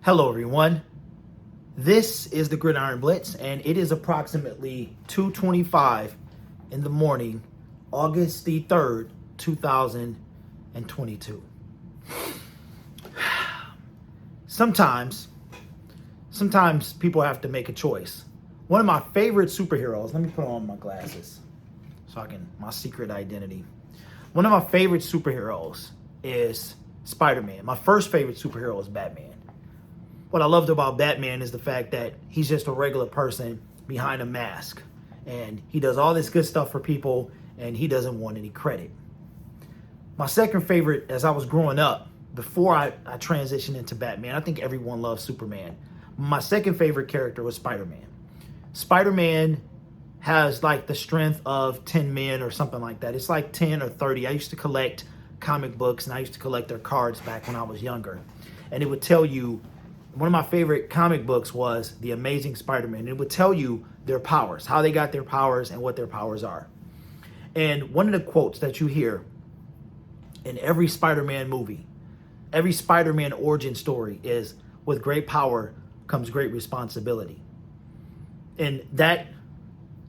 Hello, everyone. This is the Gridiron Blitz, and it is approximately 2:25 in the morning, August the 3rd, 2022. Sometimes people have to make a choice. One of my favorite superheroes, let me put on my glasses so I can, my secret identity. One of my favorite superheroes is Spider-Man. My first favorite superhero is Batman. What I loved about Batman is the fact that he's just a regular person behind a mask. And he does all this good stuff for people, and he doesn't want any credit. My second favorite, as I was growing up, before I transitioned into Batman, I think everyone loves Superman. My second favorite character was Spider-Man. Spider-Man has like the strength of 10 men or something like that. It's like 10 or 30. I used to collect comic books, and I used to collect their cards back when I was younger. And it would tell you, one of my favorite comic books was The Amazing Spider-Man. It would tell you their powers, how they got their powers and what their powers are. And one of the quotes that you hear in every Spider-Man movie, every Spider-Man origin story is, with great power comes great responsibility. And that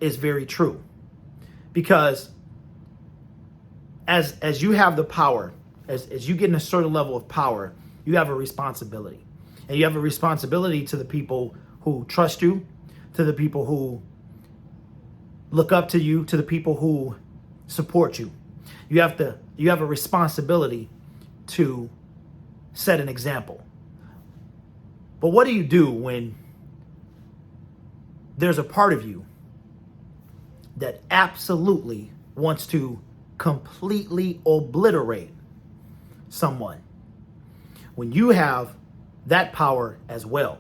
is very true. Because as you have the power, as you get in a certain level of power, you have a responsibility. And you have a responsibility to the people who trust you, to the people who look up to you, to the people who support you. You have a responsibility to set an example. But what do you do when there's a part of you that absolutely wants to completely obliterate someone? When you have that power as well,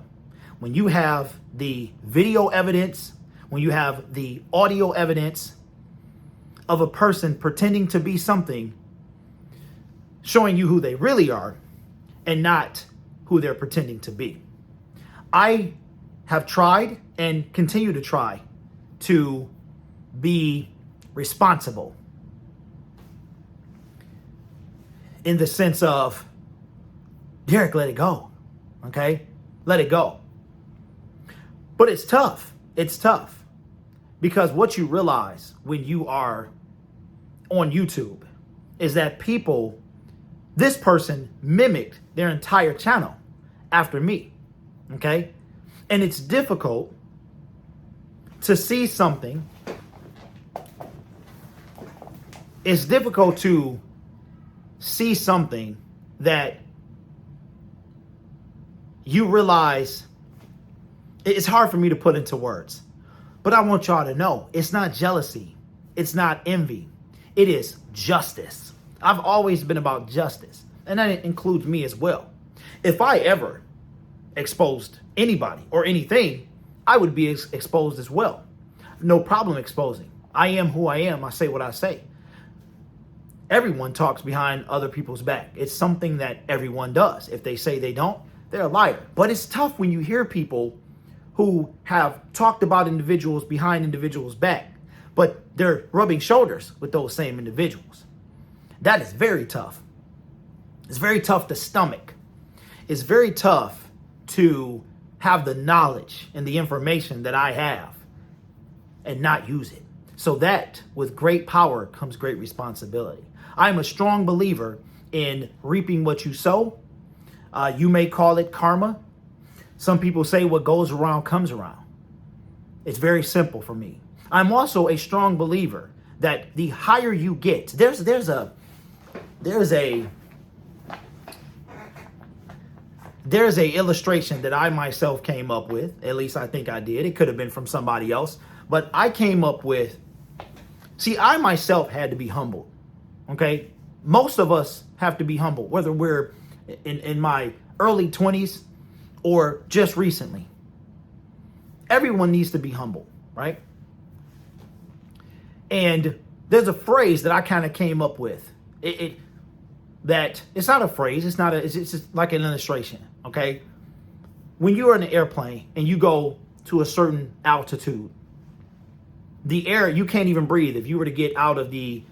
when you have the video evidence, when you have the audio evidence of a person pretending to be something, showing you who they really are and not who they're pretending to be. I have tried and continue to try to be responsible in the sense of, Derek, let it go. Okay? Let it go. But it's tough. It's tough. Because what you realize when you are on YouTube is that this person mimicked their entire channel after me. Okay? And it's difficult to see something. It's difficult to see something that you realize. It's hard for me to put into words, but I want y'all to know it's not jealousy. It's not envy. It is justice. I've always been about justice, and that includes me as well. If I ever exposed anybody or anything, I would be exposed as well. No problem exposing. I am who I am. I say what I say. Everyone talks behind other people's back. It's something that everyone does. If they say they don't, they're a liar. But it's tough when you hear people who have talked about individuals behind individuals' back, but they're rubbing shoulders with those same individuals. That is very tough. It's very tough to stomach. It's very tough to have the knowledge and the information that I have and not use it. So that with great power comes great responsibility. I'm a strong believer in reaping what you sow. You may call it karma. Some people say what goes around comes around. It's very simple for me. I'm also a strong believer that the higher you get, there's a illustration that I myself came up with. At least I think I did. It could have been from somebody else, but I came up with. See, I myself had to be humbled. Okay, most of us have to be humble, whether we're in my early 20s or just recently. Everyone needs to be humble, right? And there's a phrase that I kind of came up with. That it's not a phrase. It's just like an illustration. Okay, when you're in an airplane and you go to a certain altitude, the air, you can't even breathe. If you were to get out of the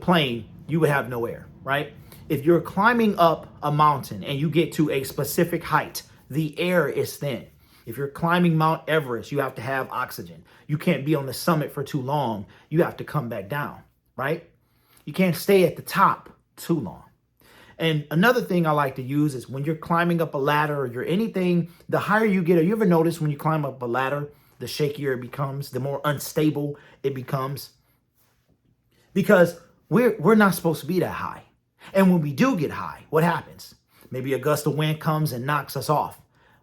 plane, you would have no air, right? if you're climbing up a mountain and you get to a specific height, the air is thin. If you're climbing Mount Everest, you have to have oxygen. You can't be on the summit for too long. You have to come back down, right? You can't stay at the top too long. And another thing I like to use is when you're climbing up a ladder or you're anything, the higher you get, you ever notice when you climb up a ladder, the shakier it becomes, the more unstable it becomes? Because we're not supposed to be that high. And when we do get high, what happens? Maybe a gust of wind comes and knocks us off,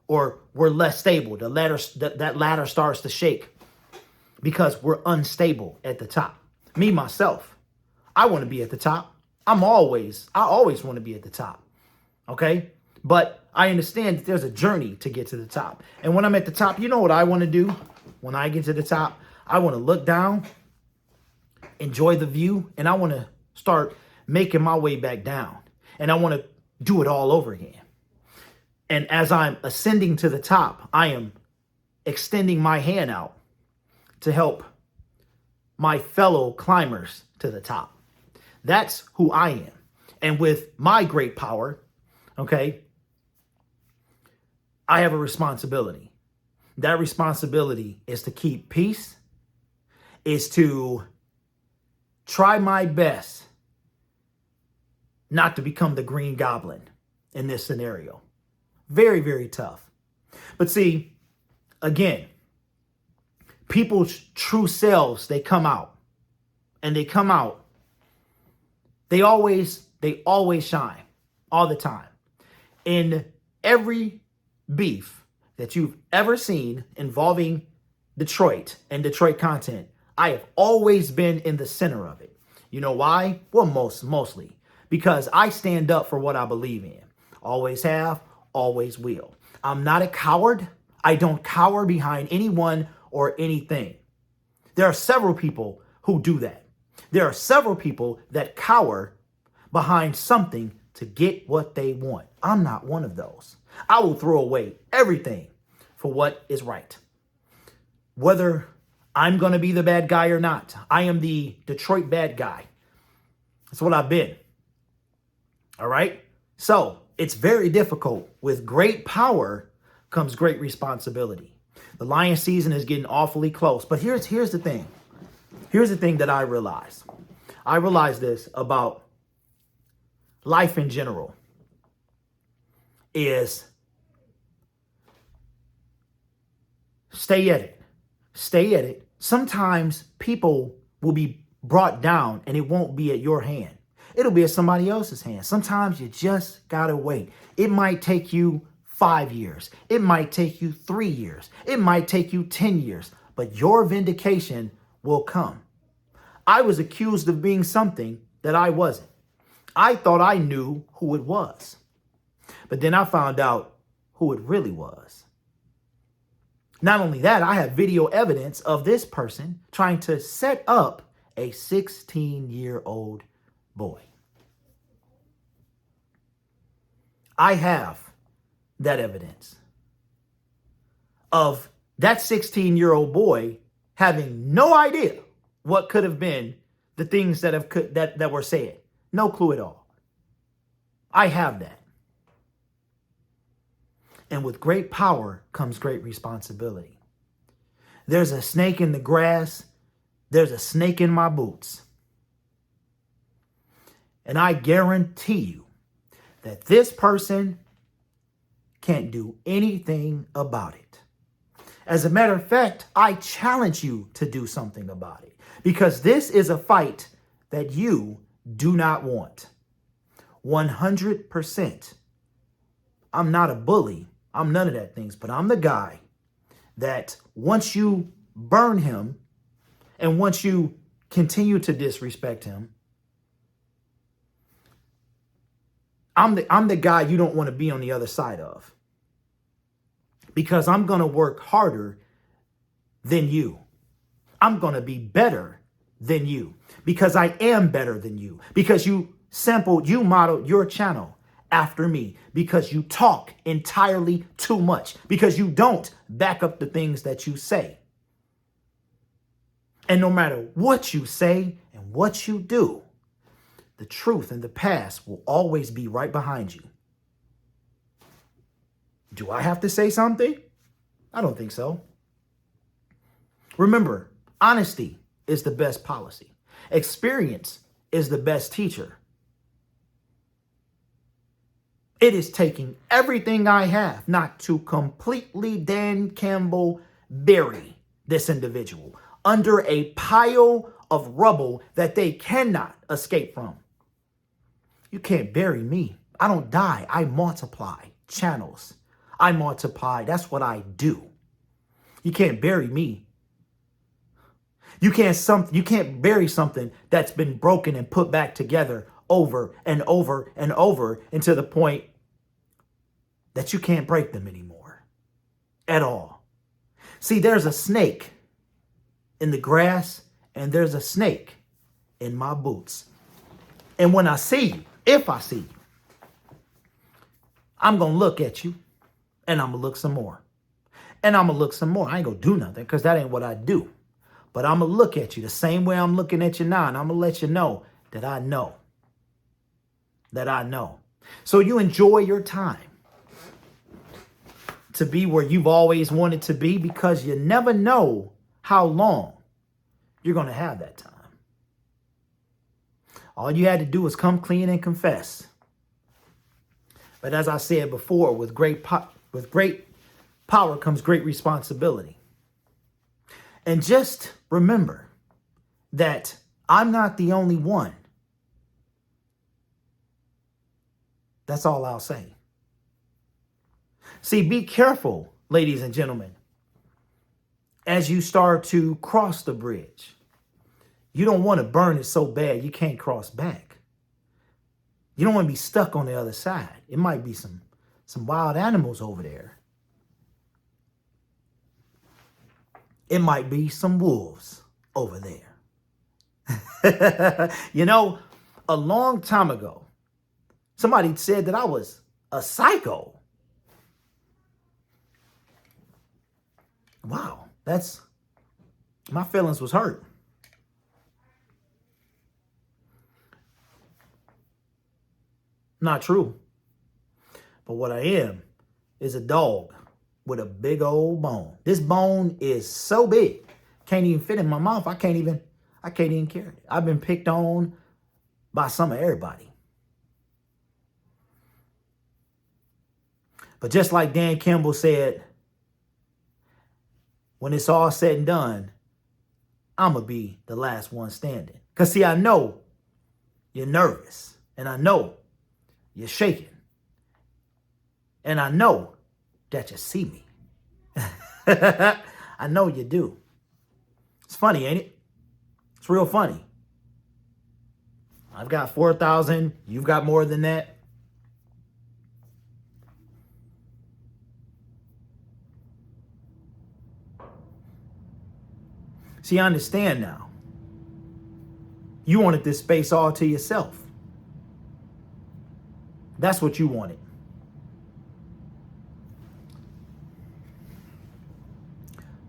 or we're less stable. That ladder starts to shake because we're unstable at the top. Me, myself, I want to be at the top. I always want to be at the top. Okay. But I understand that there's a journey to get to the top. And when I'm at the top, you know what I want to do? When I get to the top, I want to look down, enjoy the view, and I want to start making my way back down. And I want to do it all over again. And as I'm ascending to the top, I am extending my hand out to help my fellow climbers to the top. That's who I am. And with my great power, okay, I have a responsibility. That responsibility is to keep peace, is to try my best not to become the Green Goblin in this scenario. Very, very tough. But see, again, people's true selves, they come out. And they come out. They always shine all the time. In every beef that you've ever seen involving Detroit and Detroit content, I have always been in the center of it. You know why? Well, mostly because I stand up for what I believe in. Always have, always will. I'm not a coward. I don't cower behind anyone or anything. There are several people who do that. There are several people that cower behind something to get what they want. I'm not one of those. I will throw away everything for what is right. Whether I'm going to be the bad guy or not, I am the Detroit bad guy. That's what I've been. All right. So it's very difficult. With great power comes great responsibility. The lion season is getting awfully close. But here's the thing. Here's the thing that I realized. I realized this about life in general is stay at it. Stay at it. Sometimes people will be brought down and it won't be at your hand. It'll be at somebody else's hand. Sometimes you just gotta wait. It might take you 5 years. It might take you 3 years. It might take you 10 years, but your vindication will come. I was accused of being something that I wasn't. I thought I knew who it was, but then I found out who it really was. Not only that, I have video evidence of this person trying to set up a 16-year-old boy. I have that evidence of that 16-year-old boy having no idea what could have been the things that were said. No clue at all. I have that. And with great power comes great responsibility. There's a snake in the grass. There's a snake in my boots. And I guarantee you that this person can't do anything about it. As a matter of fact, I challenge you to do something about it, because this is a fight that you do not want. 100%. I'm not a bully. I'm none of that things, but I'm the guy that once you burn him and once you continue to disrespect him, I'm the guy you don't want to be on the other side of, because I'm going to work harder than you. I'm going to be better than you, because I am better than you, because you modeled your channel after me, because you talk entirely too much, because you don't back up the things that you say. And no matter what you say and what you do, the truth and the past will always be right behind you. Do I have to say something? I don't think so. Remember, honesty is the best policy. Experience is the best teacher. It is taking everything I have not to completely Dan Campbell bury this individual under a pile of rubble that they cannot escape from. You can't bury me. I don't die. I multiply channels. I multiply. That's what I do. You can't bury me. You can't bury something that's been broken and put back together over and over and over, and to the point that you can't break them anymore at all. See, there's a snake in the grass and there's a snake in my boots. And when I see you, if I see you, I'm going to look at you and I'm going to look some more. And I'm going to look some more. I ain't going to do nothing because that ain't what I do. But I'm going to look at you the same way I'm looking at you now. And I'm going to let you know that I know. That I know. So you enjoy your time to be where you've always wanted to be, because you never know how long you're going to have that time. All you had to do was come clean and confess. But as I said before, with great power comes great responsibility. And just remember that I'm not the only one. That's all I'll say. See, be careful, ladies and gentlemen, as you start to cross the bridge. You don't want to burn it so bad you can't cross back. You don't want to be stuck on the other side. It might be some wild animals over there. It might be some wolves over there. You know, a long time ago, somebody said that I was a psycho. Wow, my feelings was hurt. Not true. But what I am is a dog with a big old bone. This bone is so big, can't even fit in my mouth. I can't even carry it. I've been picked on by some of everybody. But just like Dan Campbell said, when it's all said and done, I'm going to be the last one standing. Because, see, I know you're nervous. And I know you're shaking. And I know that you see me. I know you do. It's funny, ain't it? It's real funny. I've got 4,000. You've got more than that. See, I understand now. You wanted this space all to yourself. That's what you wanted.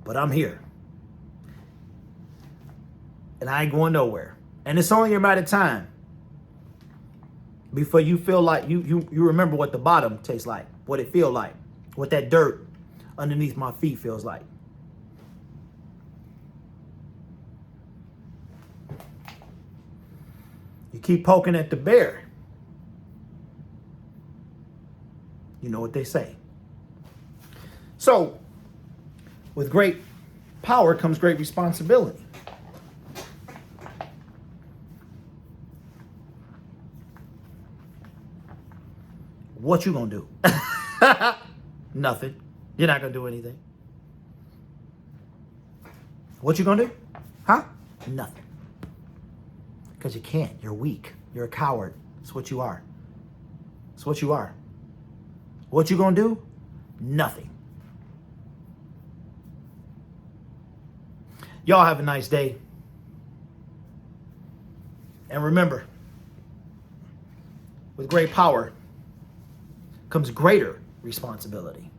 But I'm here. And I ain't going nowhere. And it's only a matter of time before you feel like you remember what the bottom tastes like, what it feels like, what that dirt underneath my feet feels like. You keep poking at the bear. You know what they say. So, with great power comes great responsibility. What you gonna do? Nothing. You're not gonna do anything. What you gonna do? Huh? Nothing. Because you can't. You're weak. You're a coward. That's what you are. That's what you are. What you gonna do? Nothing. Y'all have a nice day. And remember, with great power comes greater responsibility.